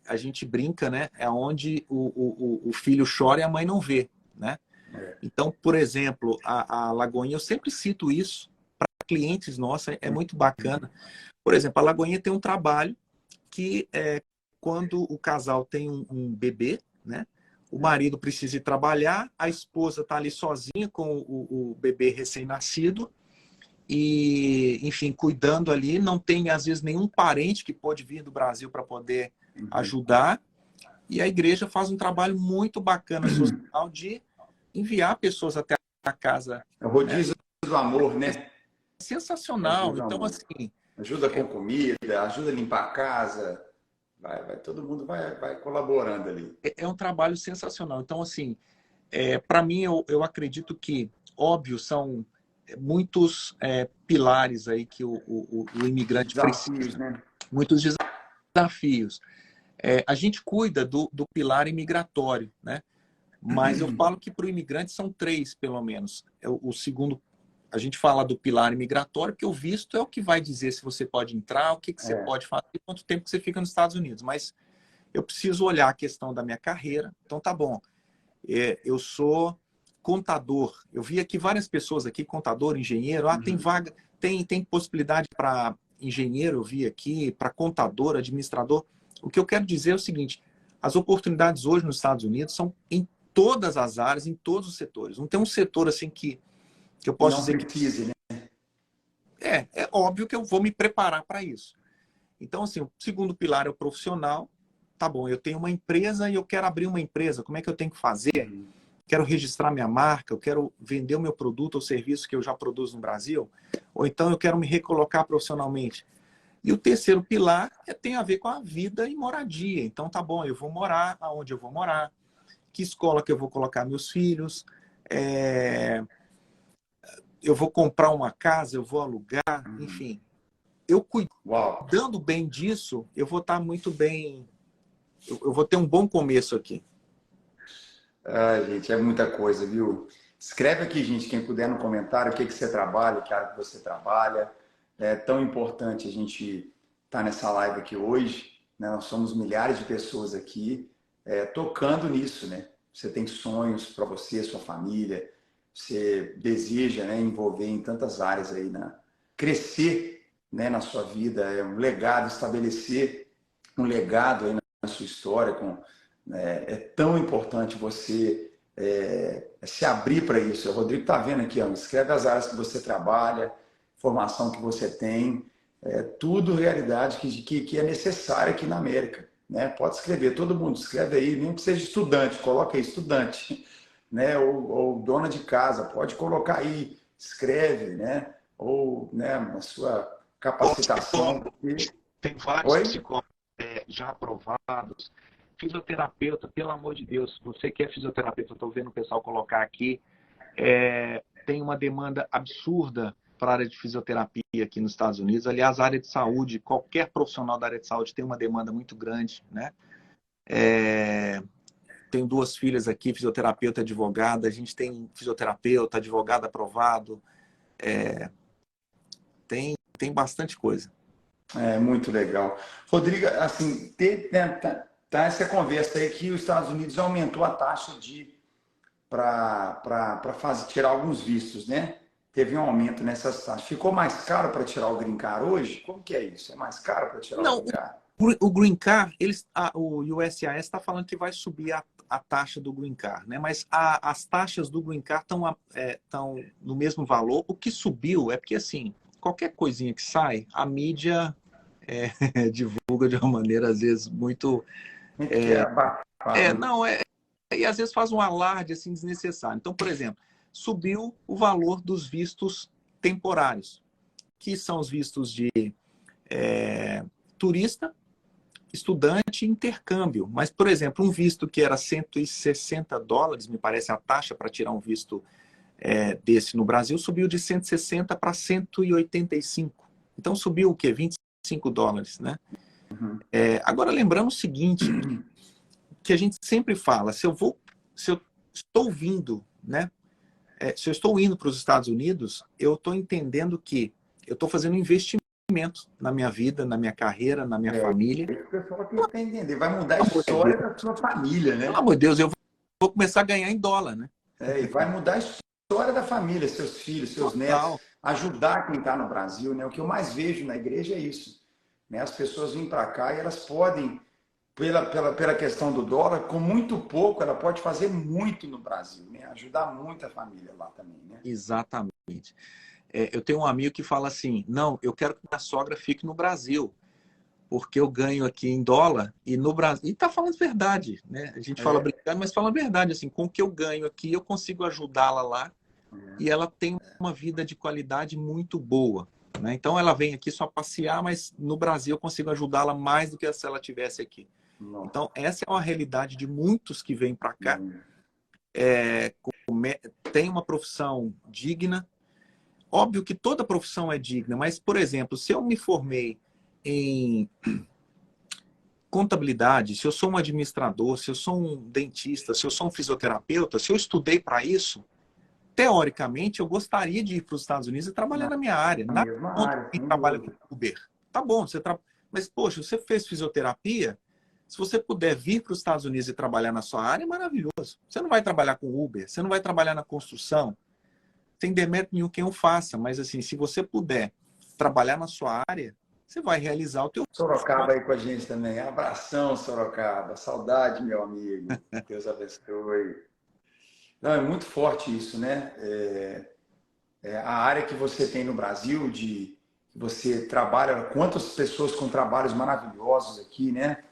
a gente brinca, né? É onde o filho chora e a mãe não vê, né? Então, por exemplo, a Lagoinha, eu sempre cito isso para clientes nossos, é muito bacana. Por exemplo, a Lagoinha tem um trabalho que quando o casal tem um bebê, né? O marido precisa ir trabalhar, a esposa está ali sozinha com o bebê recém-nascido e, enfim, cuidando ali, não tem às vezes nenhum parente que pode vir do Brasil para poder ajudar, e a igreja faz um trabalho muito bacana social de enviar pessoas até a casa. É o rodízio do amor, né? Sensacional. Então, assim, ajuda com comida, ajuda a limpar a casa, todo mundo vai colaborando ali. É um trabalho sensacional. Então, assim, para mim, eu acredito que, óbvio, são muitos pilares aí que o imigrante precisa. Né? Muitos desafios. A gente cuida do pilar imigratório, né? Mas eu falo que para o imigrante são 3, pelo menos. O segundo, a gente fala do pilar imigratório, porque o visto é o que vai dizer se você pode entrar, o que você pode fazer, quanto tempo que você fica nos Estados Unidos. Mas eu preciso olhar a questão da minha carreira. Então, tá bom. Eu sou contador. Eu vi aqui várias pessoas aqui, contador, engenheiro. Ah, tem vaga, tem possibilidade para engenheiro, eu vi aqui, para contador, administrador. O que eu quero dizer é o seguinte, as oportunidades hoje nos Estados Unidos são em todas as áreas, em todos os setores. Não tem um setor assim que eu posso Não dizer precise, né? é óbvio que eu vou me preparar para isso. Então, assim, o segundo pilar é o profissional. Tá bom, eu tenho uma empresa e eu quero abrir uma empresa. Como é que eu tenho que fazer? Quero registrar minha marca, eu quero vender o meu produto ou serviço que eu já produzo no Brasil, ou então eu quero me recolocar profissionalmente. E o terceiro pilar tem a ver com a vida e moradia. Então, tá bom, eu vou morar aonde eu vou morar, que escola que eu vou colocar meus filhos, eu vou comprar uma casa, eu vou alugar, enfim. Eu cuidando bem disso, eu vou estar muito bem, eu vou ter um bom começo aqui. Gente, é muita coisa, viu? Escreve aqui, gente, quem puder no comentário, o que você trabalha, que área que você trabalha. É tão importante a gente estar nessa live aqui hoje, né? Nós somos milhares de pessoas aqui tocando nisso, né? Você tem sonhos para você, sua família, você deseja, né, envolver em tantas áreas aí, crescer, né, na sua vida, um legado, estabelecer um legado aí na sua história é tão importante você se abrir para isso. O Rodrigo está vendo aqui, ó, escreve as áreas que você trabalha, formação que você tem, tudo realidade que é necessária aqui na América. Né? Pode escrever, todo mundo escreve aí, mesmo que seja estudante, coloca aí, estudante, né? ou dona de casa, pode colocar aí, escreve, né? Ou né, a sua capacitação. Tem vários psicólogos já aprovados. Fisioterapeuta, pelo amor de Deus, você que é fisioterapeuta, eu estou vendo o pessoal colocar aqui, tem uma demanda absurda para a área de fisioterapia aqui nos Estados Unidos. Aliás, a área de saúde, qualquer profissional da área de saúde tem uma demanda muito grande, né? Tenho 2 filhas aqui, fisioterapeuta e advogada. A gente tem fisioterapeuta, advogado aprovado. Tem bastante coisa. Muito legal. Rodrigo, assim, tá essa conversa aí que os Estados Unidos aumentou a taxa para tirar alguns vistos, né? Teve um aumento nessas taxas. Ficou mais caro para tirar o Green Card hoje? Como que é isso? É mais caro para tirar o Green Card? O Green Card, o USCIS está falando que vai subir a taxa do Green Card, né? Mas as taxas do Green Card estão no mesmo valor. O que subiu é porque, assim, qualquer coisinha que sai, a mídia divulga de uma maneira, às vezes, muito... E às vezes faz um alarde assim, desnecessário. Então, por exemplo, subiu o valor dos vistos temporários, que são os vistos de turista, estudante e intercâmbio. Mas, por exemplo, um visto que era $160, me parece a taxa para tirar um visto desse no Brasil, subiu de 160 para 185. Então, subiu o quê? $25, né? Agora, lembrando o seguinte, que a gente sempre fala, se eu estou vindo, né? Se eu estou indo para os Estados Unidos, eu estou entendendo que eu estou fazendo um investimento na minha vida, na minha carreira, na minha família. O pessoal tem que entender. Vai mudar a história da sua família, né? Pelo amor de Deus, eu vou começar a ganhar em dólar, né? E vai mudar a história da família, seus filhos, seus netos, ajudar quem está no Brasil, né? O que eu mais vejo na igreja é isso. Né? As pessoas vêm para cá e elas podem, pela questão do dólar, com muito pouco, ela pode fazer muito no Brasil, né? Ajudar muito a família lá também, né? Exatamente. Eu tenho um amigo que fala assim, não, eu quero que minha sogra fique no Brasil, porque eu ganho aqui em dólar e no Brasil... E tá falando verdade, né? A gente fala brincando, mas fala a verdade, assim, com o que eu ganho aqui, eu consigo ajudá-la lá e ela tem uma vida de qualidade muito boa, né? Então ela vem aqui só passear, mas no Brasil eu consigo ajudá-la mais do que se ela estivesse aqui. Nossa. Então essa é uma realidade de muitos que vêm para cá. Tem uma profissão digna. Óbvio que toda profissão é digna, mas, por exemplo, se eu me formei em contabilidade, se eu sou um administrador, se eu sou um dentista, se eu sou um fisioterapeuta, se eu estudei para isso, teoricamente eu gostaria de ir para os Estados Unidos e trabalhar na minha área. Na mesma área, quem trabalha com Uber. Tá bom, mas, poxa, você fez fisioterapia, Se você puder vir para os Estados Unidos e trabalhar na sua área, é maravilhoso. Você não vai trabalhar com Uber, você não vai trabalhar na construção, tem demérito nenhum quem o faça, mas assim, se você puder trabalhar na sua área, você vai realizar o teu Sorocaba aí com a gente também. Abração, Sorocaba. Saudade, meu amigo. Deus abençoe. Não, é muito forte isso, né? A área que você tem no Brasil, de você trabalha, quantas pessoas com trabalhos maravilhosos aqui, né?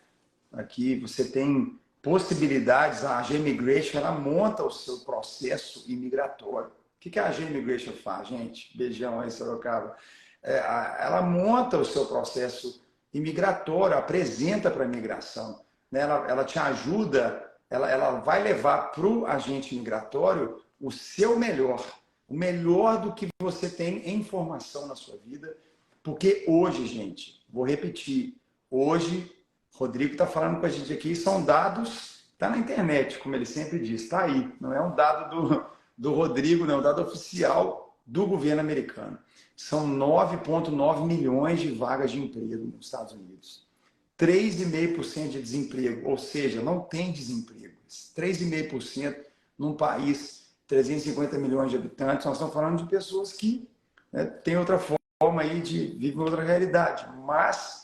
Aqui você tem possibilidades, a AG Immigration, ela monta o seu processo imigratório. O que a AG Immigration faz, gente? Beijão aí, Sorocaba. Ela monta o seu processo imigratório, apresenta para a imigração. Né? Ela te ajuda, ela vai levar para o agente migratório o seu melhor, o melhor do que você tem em informação na sua vida. Porque hoje, gente, vou repetir, hoje Rodrigo está falando com a gente aqui, são dados, está na internet, como ele sempre diz, está aí. Não é um dado do Rodrigo, não é um dado oficial do governo americano. São 9,9 milhões de vagas de emprego nos Estados Unidos. 3,5% de desemprego, ou seja, não tem desemprego. 3,5% num país, 350 milhões de habitantes, nós estamos falando de pessoas que têm outra forma aí de vivem outra realidade, mas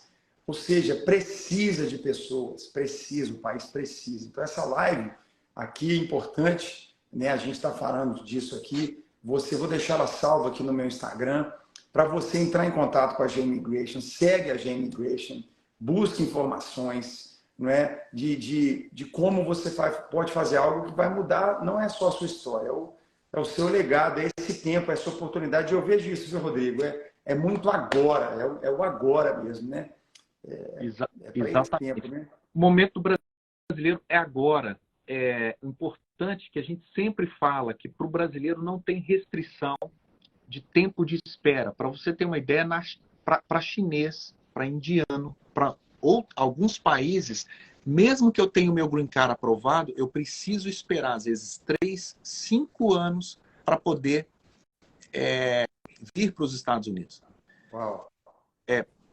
ou seja, precisa de pessoas, precisa, o país precisa. Então, essa live aqui é importante, né? A gente está falando disso aqui. Vou deixar ela salva aqui no meu Instagram, para você entrar em contato com a G Immigration, segue a G Immigration, busque informações, não é? de como você pode fazer algo que vai mudar, não é só a sua história, é o seu legado, é esse tempo, é essa oportunidade. Eu vejo isso, viu, Rodrigo? É muito agora, é o agora mesmo, né? Para esse tempo, né? O momento brasileiro é agora. É importante que a gente sempre fala que para o brasileiro não tem restrição de tempo de espera. Para você ter uma ideia, para chinês, para indiano, para alguns países, mesmo que eu tenha o meu green card aprovado, eu preciso esperar, às vezes, 3, 5 anos para poder vir para os Estados Unidos. Uau.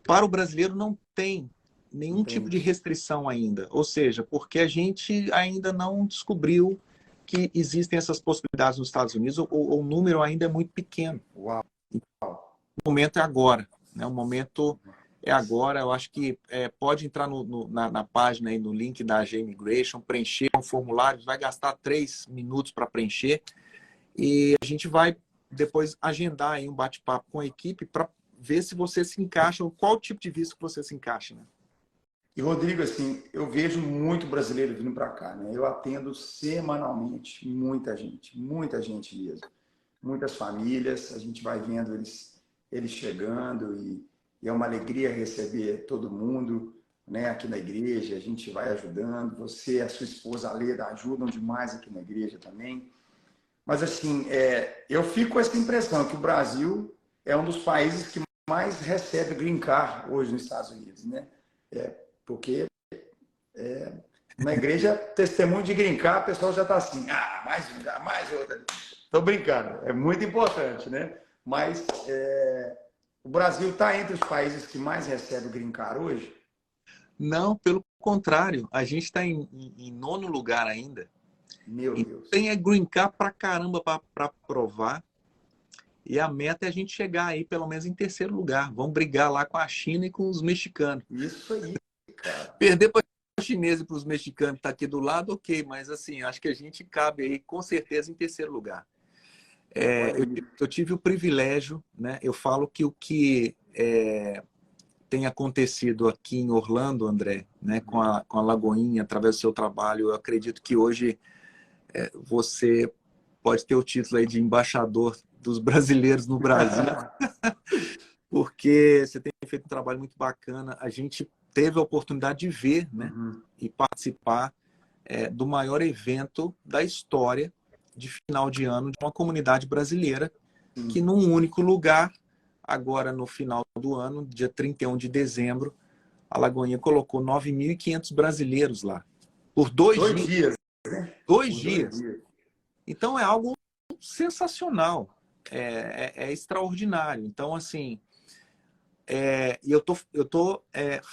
Para o brasileiro não tem nenhum tipo de restrição ainda. Ou seja, porque a gente ainda não descobriu que existem essas possibilidades nos Estados Unidos, ou o número ainda é muito pequeno. Uau. O momento é agora. Né? O momento é agora. Eu acho que pode entrar na página, aí, no link da AG Immigration, preencher um formulário, vai gastar 3 minutos para preencher, e a gente vai depois agendar aí um bate-papo com a equipe para ver se você se encaixa, ou qual tipo de visto que você se encaixa, né? E, Rodrigo, assim, eu vejo muito brasileiro vindo para cá, né? Eu atendo semanalmente muita gente mesmo. Muitas famílias, a gente vai vendo eles chegando e é uma alegria receber todo mundo, né? Aqui na igreja, a gente vai ajudando. Você e a sua esposa, a Leda, ajudam demais aqui na igreja também. Mas, assim, eu fico com essa impressão que o Brasil é um dos países que mais recebe green card hoje nos Estados Unidos, né? Porque na igreja, testemunho de green card, o pessoal já está assim, mais outra. Estou brincando, é muito importante, né? Mas o Brasil está entre os países que mais recebem green card hoje? Não, pelo contrário, a gente está em 9º lugar ainda. Meu Deus. Tem green card pra caramba para provar. E a meta é a gente chegar aí pelo menos em 3º lugar. Vamos brigar lá com a China e com os mexicanos. Isso aí, cara. Perder para os chineses e para os mexicanos que tá aqui do lado, ok. Mas assim, acho que a gente cabe aí com certeza em 3º lugar. Eu tive o privilégio, né? Eu falo que o que tem acontecido aqui em Orlando, André, né? Com a Lagoinha, através do seu trabalho, eu acredito que hoje você pode ter o título aí de embaixador dos brasileiros no Brasil, porque você tem feito um trabalho muito bacana. A gente teve a oportunidade de ver, né, e participar do maior evento da história de final de ano de uma comunidade brasileira, que num único lugar, agora no final do ano, dia 31 de dezembro, a Lagoinha colocou 9.500 brasileiros lá. Por 2 dias. 2 dias. Então é algo sensacional, é extraordinário. Então, assim, e eu tô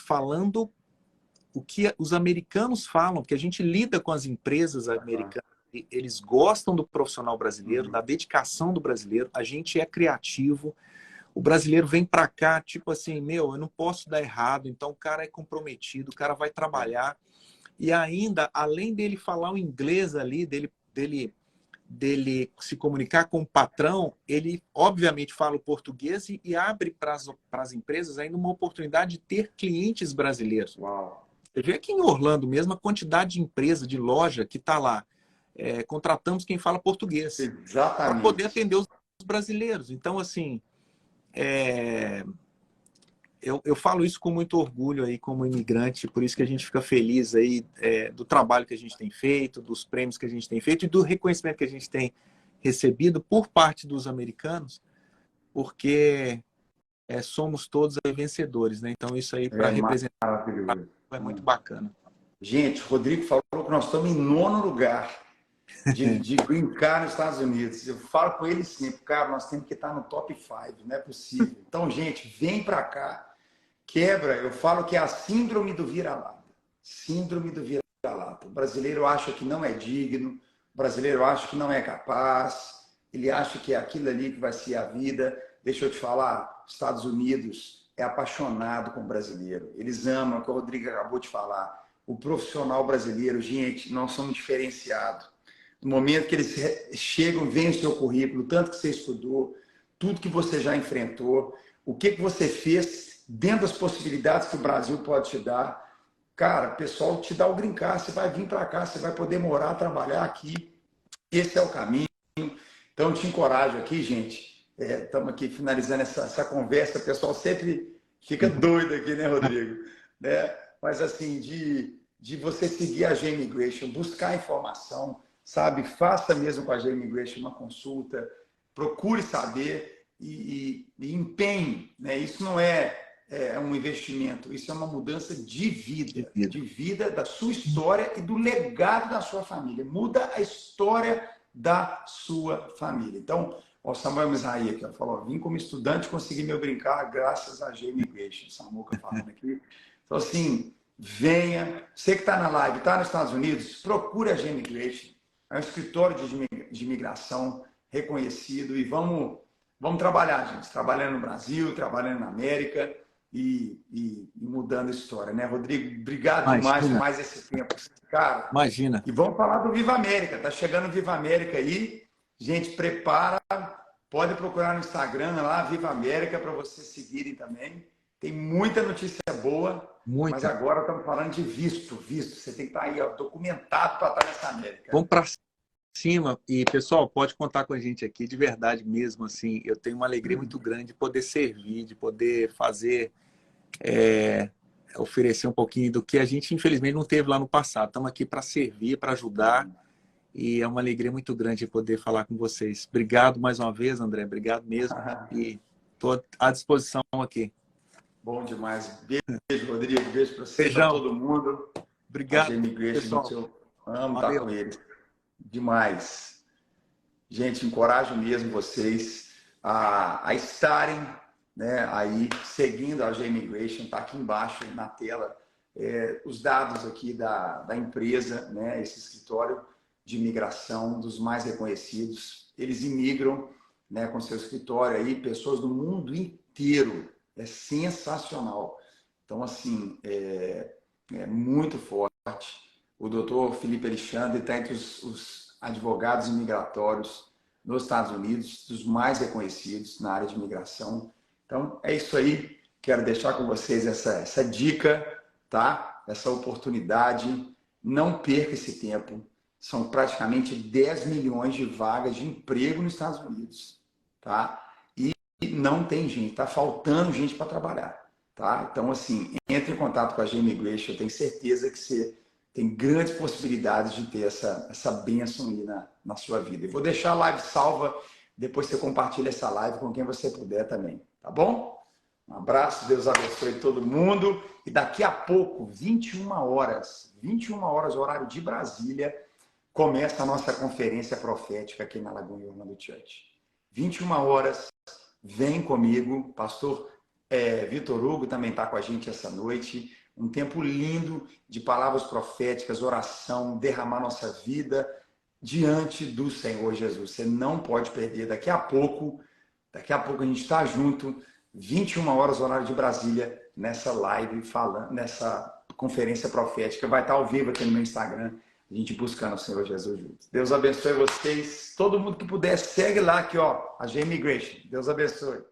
falando o que os americanos falam, porque a gente lida com as empresas americanas, eles gostam do profissional brasileiro, da dedicação do brasileiro, a gente é criativo, o brasileiro vem para cá, tipo assim, meu, eu não posso dar errado, então o cara é comprometido, o cara vai trabalhar, e ainda, além dele falar o inglês ali, dele se comunicar com o patrão, ele obviamente fala o português e abre para as empresas ainda uma oportunidade de ter clientes brasileiros. Uau. Você vê aqui em Orlando mesmo a quantidade de empresa, de loja que está lá. Contratamos quem fala português para poder atender os brasileiros. Então, assim, eu falo isso com muito orgulho aí como imigrante, por isso que a gente fica feliz aí do trabalho que a gente tem feito, dos prêmios que a gente tem feito e do reconhecimento que a gente tem recebido por parte dos americanos, porque somos todos aí vencedores, né? Então isso aí para representar é muito bacana. Gente, o Rodrigo falou que nós estamos em 9º lugar de green card nos Estados Unidos. Eu falo com ele sempre, cara, nós temos que estar no top 5, não é possível. Então, gente, vem para cá. Quebra, eu falo que é a síndrome do vira-lata. Síndrome do vira-lata. O brasileiro acha que não é digno, o brasileiro acha que não é capaz, ele acha que é aquilo ali que vai ser a vida. Deixa eu te falar, os Estados Unidos é apaixonado com o brasileiro. Eles amam, o que o Rodrigo acabou de falar. O profissional brasileiro, gente, nós somos diferenciados. No momento que eles chegam, veem o seu currículo, tanto que você estudou, tudo que você já enfrentou, o que você fez dentro das possibilidades que o Brasil pode te dar. Cara, o pessoal te dá o green card, você vai vir para cá, você vai poder morar, trabalhar aqui. Esse é o caminho. Então, eu te encorajo aqui, gente. Estamos aqui finalizando essa conversa. O pessoal sempre fica doido aqui, né, Rodrigo? Né? Mas, assim, de você seguir a G-Immigration, buscar informação, sabe? Faça mesmo com a G-Immigration uma consulta, procure saber e empenhe. Né? Isso não é um investimento, isso é uma mudança de vida da sua história e do legado da sua família. Muda a história da sua família. Então, o Samuel Mizrahi aqui falou: vim como estudante, consegui meu brincar graças a G-Immigration. Samuca falando aqui. Então, assim, venha. Você que está na live, está nos Estados Unidos, procure a G-Immigration. É um escritório de imigração reconhecido e vamos trabalhar, gente. Trabalhando no Brasil, trabalhando na América e mudando a história, né, Rodrigo? Obrigado demais por mais esse tempo, cara. Imagina. E vamos falar do Viva América. Tá chegando o Viva América aí. Gente, prepara. Pode procurar no Instagram lá, Viva América, para vocês seguirem também. Tem muita notícia boa. Muita. Mas agora estamos falando de visto. Você tem que estar aí, ó, documentado para estar nessa América. Vamos para cima. E, pessoal, pode contar com a gente aqui, de verdade mesmo. Assim, eu tenho uma alegria muito grande de poder servir, de poder fazer, oferecer um pouquinho do que a gente, infelizmente, não teve lá no passado. Estamos aqui para servir, para ajudar. E é uma alegria muito grande poder falar com vocês. Obrigado mais uma vez, André. Obrigado mesmo. E estou à disposição aqui. Bom demais. Beijo, Rodrigo. Beijo para você, para todo mundo. Obrigado, pessoal. Amo estar com eles. Demais. Gente, encorajo mesmo vocês a estarem, né, aí seguindo a G-Immigration. Está aqui embaixo na tela os dados aqui da empresa, né, esse escritório de imigração, dos mais reconhecidos. Eles imigram, né, com seu escritório aí, pessoas do mundo inteiro. É sensacional. Então, assim, é muito forte. O doutor Felipe Alexandre está entre os advogados imigratórios nos Estados Unidos, dos mais reconhecidos na área de imigração. Então, é isso aí. Quero deixar com vocês essa dica, tá? Essa oportunidade. Não perca esse tempo. São praticamente 10 milhões de vagas de emprego nos Estados Unidos, tá? E não tem gente, está faltando gente para trabalhar, tá? Então, assim, entre em contato com a G-Immigration, eu tenho certeza que você tem grandes possibilidades de ter essa bênção aí na sua vida. Eu vou deixar a live salva, depois você compartilha essa live com quem você puder também, tá bom? Um abraço, Deus abençoe todo mundo. E daqui a pouco, 21 horas, horário de Brasília, começa a nossa conferência profética aqui na Lagoinha Orlando Church. 21 horas, vem comigo, pastor Vitor Hugo também está com a gente essa noite. um tempo lindo de palavras proféticas, oração, derramar nossa vida diante do Senhor Jesus. Você não pode perder. Daqui a pouco a gente está junto, 21 horas, horário de Brasília, nessa live, nessa conferência profética. Vai estar ao vivo aqui no meu Instagram, a gente buscando o Senhor Jesus juntos. Deus abençoe vocês. Todo mundo que puder, segue lá aqui, ó, a G Immigration. Deus abençoe.